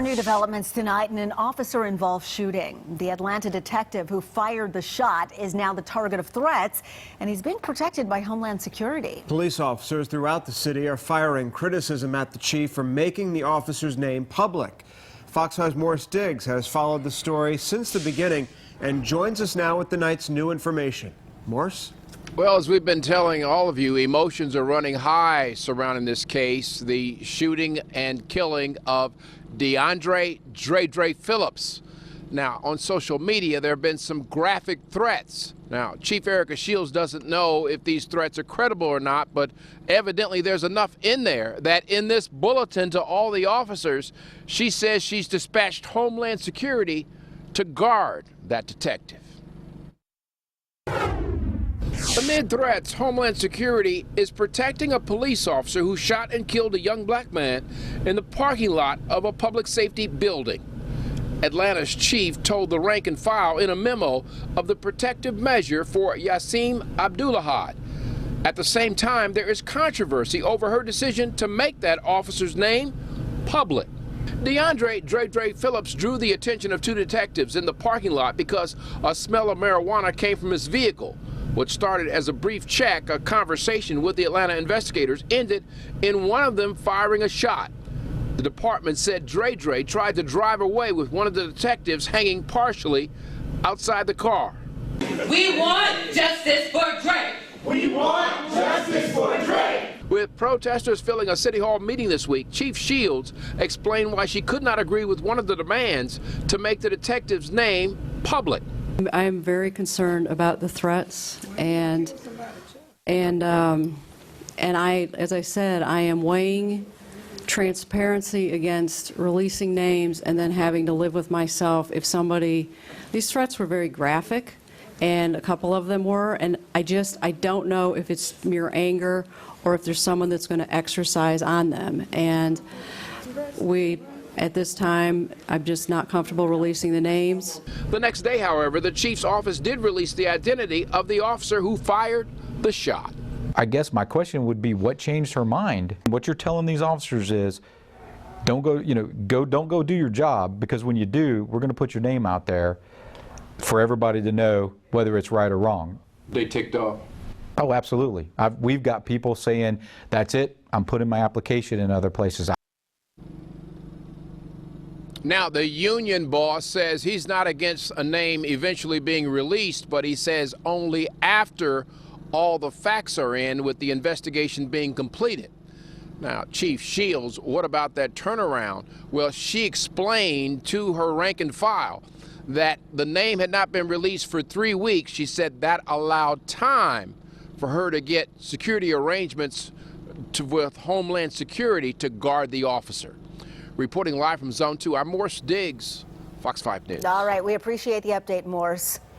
new developments tonight in an officer-involved shooting. The Atlanta detective who fired the shot is now the target of threats, and he's being protected by Homeland Security. Police officers throughout the city are firing criticism at the chief for making the officer's name public. Fox 5's Morris Diggs has followed the story since the beginning and joins us now with the night's new information. Morris? Well, as we've been telling all of you, emotions are running high surrounding this case, the shooting and killing of Deaundre Phillips. Now, on social media, there have been some graphic threats. Now, Chief Erika Shields doesn't know if these threats are credible or not, but evidently there's enough in there that in this bulletin to all the officers, she says she's dispatched Homeland Security to guard that detective. Amid threats, Homeland Security is protecting a police officer who shot and killed a young black man in the parking lot of a public safety building. Atlanta's chief told the rank and file in a memo of the protective measure for Yasim Abdulahad. At the same time, there is controversy over her decision to make that officer's name public. Deaundre Phillips drew the attention of two detectives in the parking lot because a smell of marijuana came from his vehicle. What started as a brief check, a conversation with the Atlanta investigators, ended in one of them firing a shot. The department said Dre tried to drive away with one of the detectives hanging partially outside the car. We want justice for Dre. We want justice for Dre. With protesters filling a City Hall meeting this week, Chief Shields explained why she could not agree with one of the demands to make the detective's name public. I am very concerned about the threats, and I, as I said, I am weighing transparency against releasing names and then having to live with myself if somebody. These threats were very graphic, and a couple of them were, and I don't know if it's mere anger or if there's someone that's going to exercise on them, and at this time, I'm just not comfortable releasing the names. The next day, however, the chief's office did release the identity of the officer who fired the shot. I guess my question would be, what changed her mind? What you're telling these officers is, don't go do your job, because when you do, we're going to put your name out there for everybody to know whether it's right or wrong. They ticked off. Oh, absolutely. We've got people saying, that's it, I'm putting my application in other places. Now, the union boss says he's not against a name eventually being released, but he says only after all the facts are in, with the investigation being completed. Now, Chief Shields, what about that turnaround? Well, she explained to her rank and file that the name had not been released for 3 weeks. She said that allowed time for her to get security arrangements with Homeland Security to guard the officer. Reporting live from Zone 2, I'm Morris Diggs, Fox 5 News. All right, we appreciate the update, Morris.